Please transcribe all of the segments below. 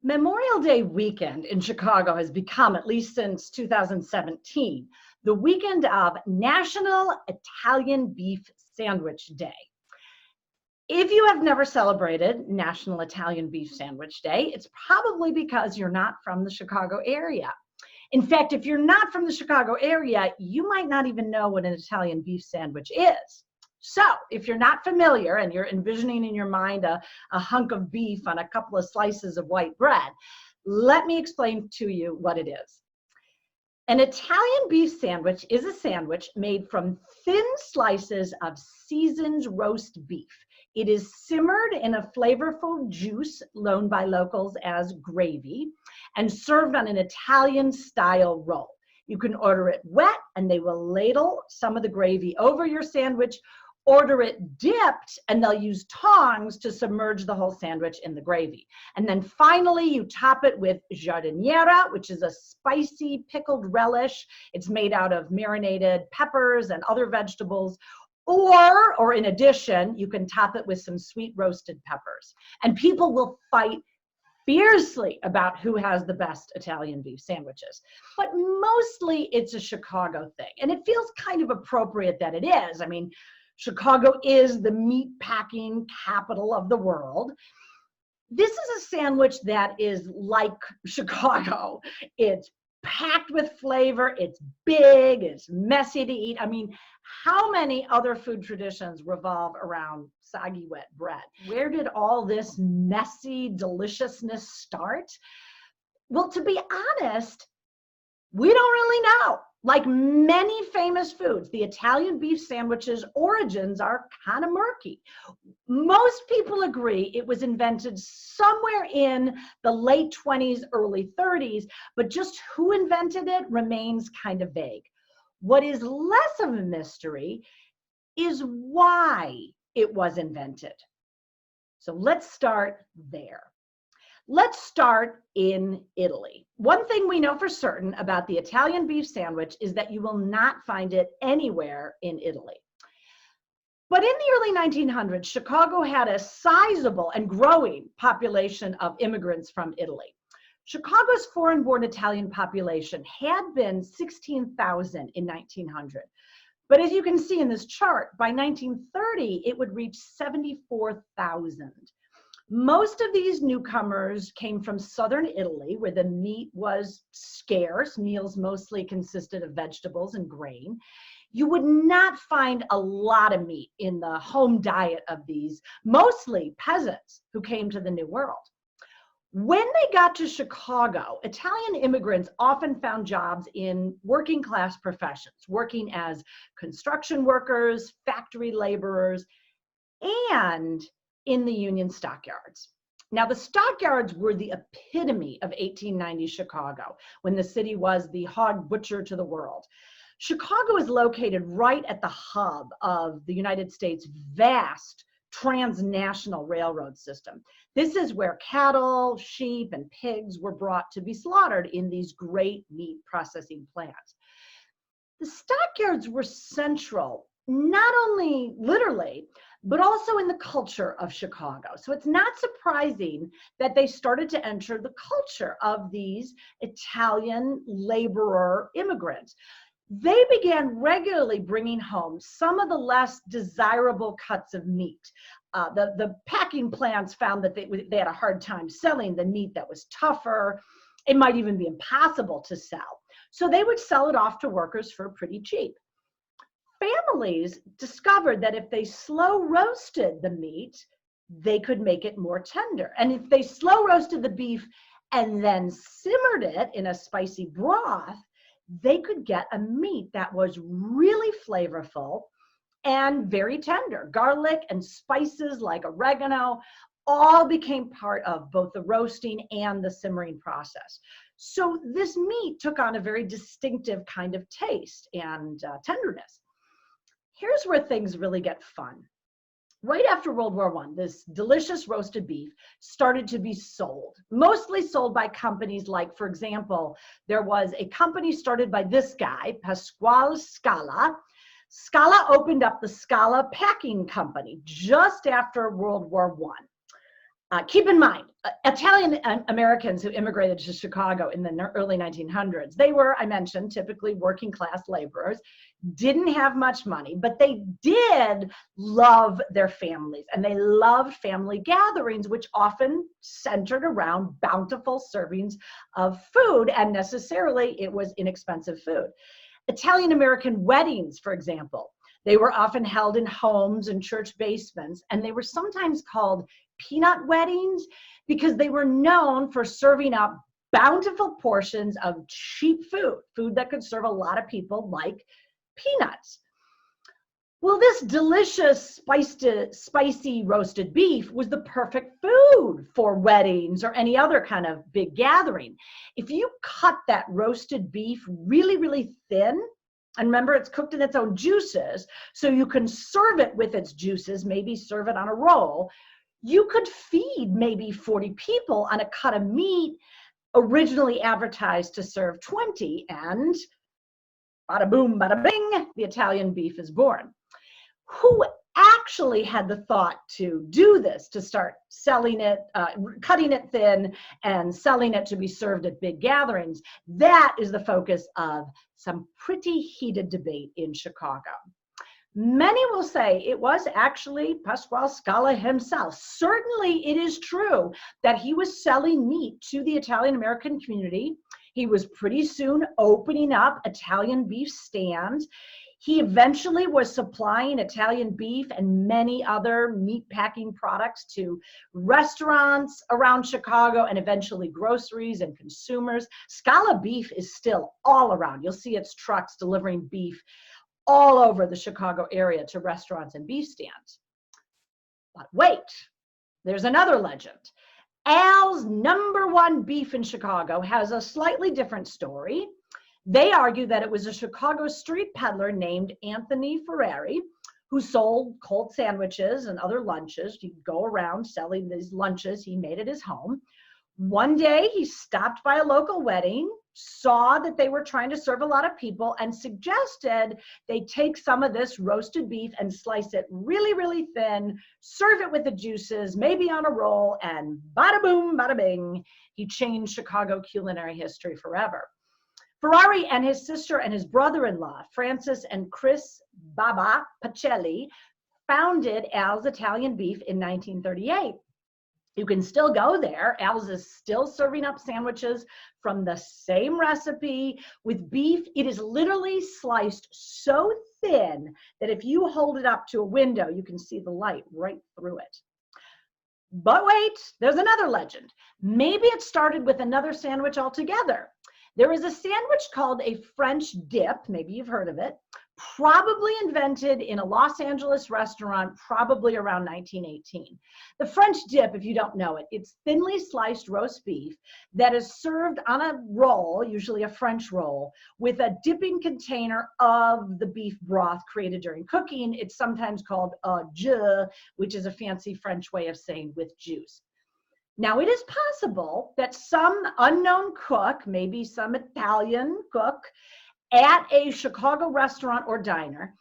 Memorial Day weekend in Chicago has become, at least since 2017, the weekend of National Italian Beef Sandwich Day. If you have never celebrated National Italian Beef Sandwich Day, it's probably because you're not from the Chicago area. In fact, if you're not from the Chicago area, you might not even know what an Italian beef sandwich is. So, if you're not familiar and you're envisioning in your mind a hunk of beef on a couple of slices of white bread, let me explain to you what it is. An Italian beef sandwich is a sandwich made from thin slices of seasoned roast beef. It is simmered in a flavorful juice known by locals as gravy and served on an Italian-style roll. You can order it wet, and they will ladle some of the gravy over your sandwich. Order it dipped, and they'll use tongs to submerge the whole sandwich in the gravy. And then finally, you top it with giardiniera, which is a spicy pickled relish. It's made out of marinated peppers and other vegetables. Or in addition, you can top it with some sweet roasted peppers. And people will fight fiercely about who has the best Italian beef sandwiches. But mostly it's a Chicago thing. And it feels kind of appropriate that it is. I mean, Chicago is the meat packing capital of the world. This is a sandwich that is like Chicago. It's packed with flavor, it's big, it's messy to eat. I mean, how many other food traditions revolve around soggy wet bread? Where did all this messy deliciousness start? Well, to be honest, we don't really know. Like many famous foods, the Italian beef sandwich's origins are kind of murky. Most people agree it was invented somewhere in the late 20s, early 30s, but just who invented it remains kind of vague. What is less of a mystery is why it was invented. So let's start there. Let's start in Italy. One thing we know for certain about the Italian beef sandwich is that you will not find it anywhere in Italy. But in the early 1900s, Chicago had a sizable and growing population of immigrants from Italy. Chicago's foreign-born Italian population had been 16,000 in 1900. But as you can see in this chart, by 1930, it would reach 74,000. Most of these newcomers came from southern Italy, where the meat was scarce. Meals mostly consisted of vegetables and grain. You would not find a lot of meat in the home diet of these, mostly peasants who came to the New World. When they got to Chicago, Italian immigrants often found jobs in working class professions, working as construction workers, factory laborers, and in the Union stockyards. Now, the stockyards were the epitome of 1890 Chicago, when the city was the hog butcher to the world. Chicago is located right at the hub of the United States' vast transnational railroad system. This is where cattle, sheep, and pigs were brought to be slaughtered in these great meat processing plants. The stockyards were central, not only literally, but also in the culture of Chicago. So it's not surprising that they started to enter the culture of these Italian laborer immigrants. They began regularly bringing home some of the less desirable cuts of meat. The packing plants found that they had a hard time selling the meat that was tougher. It might even be impossible to sell. So they would sell it off to workers for pretty cheap. Families discovered that if they slow roasted the meat, they could make it more tender. And if they slow roasted the beef and then simmered it in a spicy broth, they could get a meat that was really flavorful and very tender. Garlic and spices like oregano all became part of both the roasting and the simmering process. So this meat took on a very distinctive kind of taste and tenderness. Here's where things really get fun. Right after World War I, this delicious roasted beef started to be sold, mostly sold by companies like, for example, there was a company started by this guy, Pasquale Scala. Scala opened up the Scala Packing Company just after World War I. Keep in mind, Italian Americans who immigrated to Chicago in the early 1900s, they were, I mentioned, typically working class laborers, didn't have much money, but they did love their families, and they loved family gatherings, which often centered around bountiful servings of food, and necessarily it was inexpensive food. Italian American weddings, for example, they were often held in homes and church basements, and they were sometimes called peanut weddings because they were known for serving up bountiful portions of cheap food that could serve a lot of people, like peanuts. Well, this delicious spicy roasted beef was the perfect food for weddings or any other kind of big gathering. If you cut that roasted beef really, really thin, and remember, it's cooked in its own juices, so you can serve it with its juices, maybe serve it on a roll, you could feed maybe 40 people on a cut of meat originally advertised to serve 20, and bada boom, bada bing, the Italian beef is born. Who actually had the thought to do this, to start selling it, cutting it thin and selling it to be served at big gatherings? That is the focus of some pretty heated debate in Chicago. Many will say it was actually Pasquale Scala himself. Certainly it is true that he was selling meat to the Italian American community. He was pretty soon opening up Italian beef stands. He eventually was supplying Italian beef and many other meat packing products to restaurants around Chicago and eventually groceries and consumers. Scala beef is still all around. You'll see its trucks delivering beef all over the Chicago area to restaurants and beef stands. But wait, there's another legend. Al's #1 beef in Chicago has a slightly different story. They argue that it was a Chicago street peddler named Anthony Ferrari who sold cold sandwiches and other lunches. He'd go around selling these lunches he made at his home. One day he stopped by a local wedding, saw that they were trying to serve a lot of people, and suggested they take some of this roasted beef and slice it really, really thin, serve it with the juices, maybe on a roll, and bada boom, bada bing, he changed Chicago culinary history forever. Ferrari and his sister and his brother-in-law, Francis and Chris Baba Pacelli, founded Al's Italian Beef in 1938. You can still go there. Al's is still serving up sandwiches from the same recipe with beef. It is literally sliced so thin that if you hold it up to a window, you can see the light right through it. But wait, there's another legend. Maybe it started with another sandwich altogether. There is a sandwich called a French dip, maybe you've heard of it, probably invented in a Los Angeles restaurant, probably around 1918. The French dip, if you don't know it, it's thinly sliced roast beef that is served on a roll, usually a French roll, with a dipping container of the beef broth created during cooking. It's sometimes called a jus, which is a fancy French way of saying with juice. Now, it is possible that some unknown cook, maybe some Italian cook, at a Chicago restaurant or diner,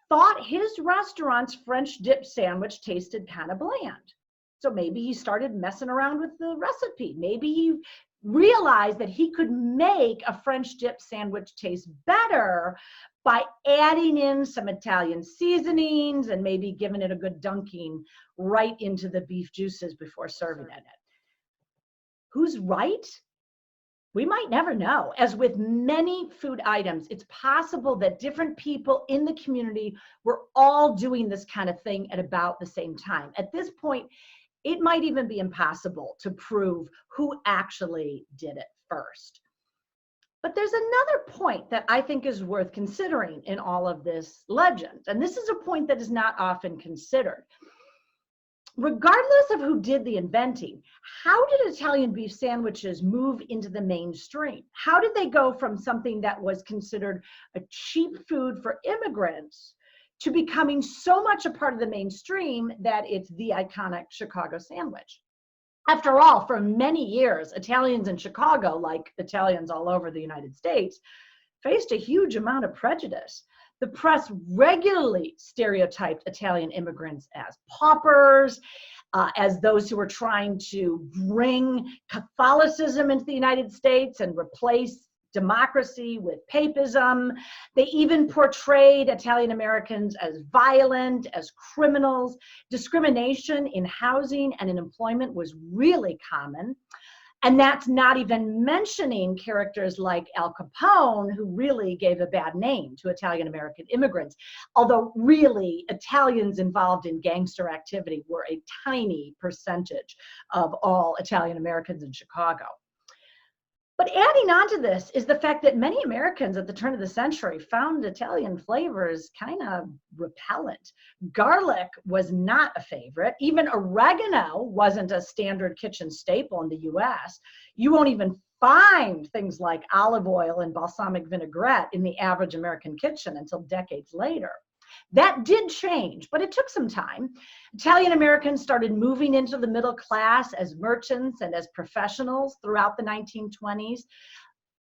thought his restaurant's French dip sandwich tasted kind of bland. So maybe he started messing around with the recipe. Maybe he realized that he could make a French dip sandwich taste better by adding in some Italian seasonings and maybe giving it a good dunking right into the beef juices before serving it. Who's right? We might never know. As with many food items, it's possible that different people in the community were all doing this kind of thing at about the same time. At this point, it might even be impossible to prove who actually did it first. But there's another point that I think is worth considering in all of this legend. And this is a point that is not often considered. Regardless of who did the inventing, how did Italian beef sandwiches move into the mainstream? How did they go from something that was considered a cheap food for immigrants to becoming so much a part of the mainstream that it's the iconic Chicago sandwich? After all, for many years, Italians in Chicago, like Italians all over the United States, faced a huge amount of prejudice. The press regularly stereotyped Italian immigrants as paupers, as those who were trying to bring Catholicism into the United States and replace democracy with papism. They even portrayed Italian Americans as violent, as criminals. Discrimination in housing and in employment was really common. And that's not even mentioning characters like Al Capone, who really gave a bad name to Italian American immigrants. Although really, Italians involved in gangster activity were a tiny percentage of all Italian Americans in Chicago. But adding on to this is the fact that many Americans at the turn of the century found Italian flavors kind of repellent. Garlic was not a favorite. Even oregano wasn't a standard kitchen staple in the US. You won't even find things like olive oil and balsamic vinaigrette in the average American kitchen until decades later. That did change, but it took some time. Italian Americans started moving into the middle class as merchants and as professionals throughout the 1920s.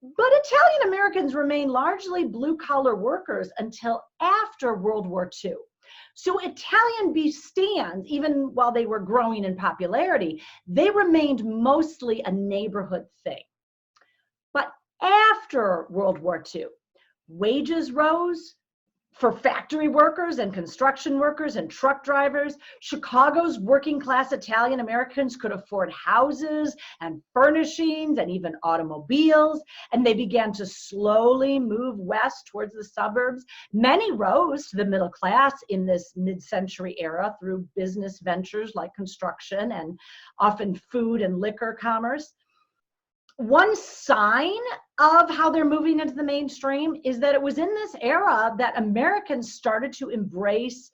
But Italian Americans remained largely blue-collar workers until after World War II. So Italian beef stands, even while they were growing in popularity, they remained mostly a neighborhood thing. But after World War II, wages rose for factory workers and construction workers and truck drivers. Chicago's working class Italian Americans could afford houses and furnishings and even automobiles, and they began to slowly move west towards the suburbs. Many rose to the middle class in this mid-century era through business ventures like construction and often food and liquor commerce. One sign of how they're moving into the mainstream is that it was in this era that Americans started to embrace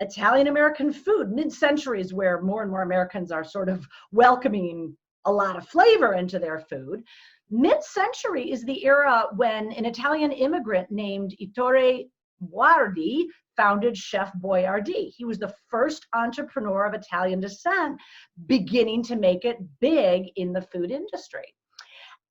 Italian American food. Mid-century is where more and more Americans are sort of welcoming a lot of flavor into their food. Mid-century is the era when an Italian immigrant named Ettore Boardi founded Chef Boyardee. He was the first entrepreneur of Italian descent beginning to make it big in the food industry.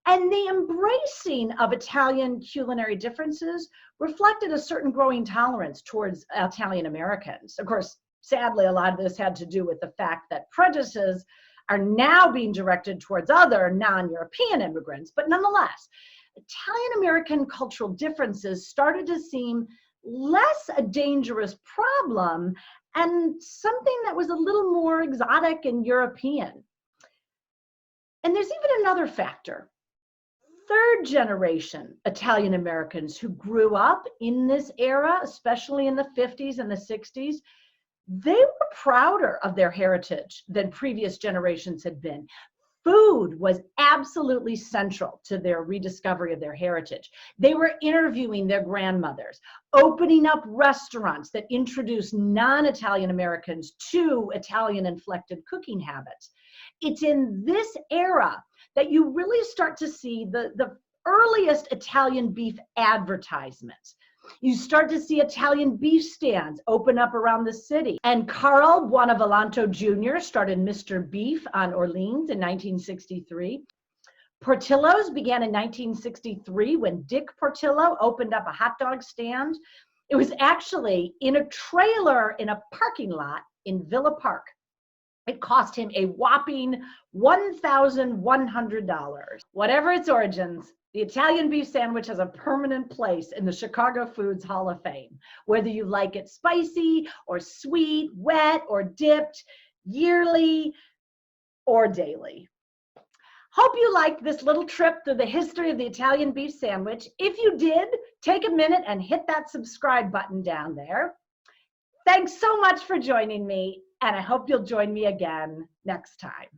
And the embracing of Italian culinary differences reflected a certain growing tolerance towards Italian Americans. Of course, sadly, a lot of this had to do with the fact that prejudices are now being directed towards other non-European immigrants. But nonetheless, Italian American cultural differences started to seem less a dangerous problem and something that was a little more exotic and European. And there's even another factor. Third generation Italian Americans who grew up in this era, especially in the 50s and the 60s, they were prouder of their heritage than previous generations had been. Food was absolutely central to their rediscovery of their heritage. They were interviewing their grandmothers, opening up restaurants that introduced non-Italian Americans to Italian-inflected cooking habits. It's in this era that you really start to see the earliest Italian beef advertisements. You start to see Italian beef stands open up around the city. And Carl Buonavolonto Jr. started Mr. Beef on Orleans in 1963. Portillo's began in 1963 when Dick Portillo opened up a hot dog stand. It was actually in a trailer in a parking lot in Villa Park. It cost him a whopping $1,100. Whatever its origins, the Italian beef sandwich has a permanent place in the Chicago Foods Hall of Fame. Whether you like it spicy or sweet, wet or dipped, yearly or daily. Hope you liked this little trip through the history of the Italian beef sandwich. If you did, take a minute and hit that subscribe button down there. Thanks so much for joining me, and I hope you'll join me again next time.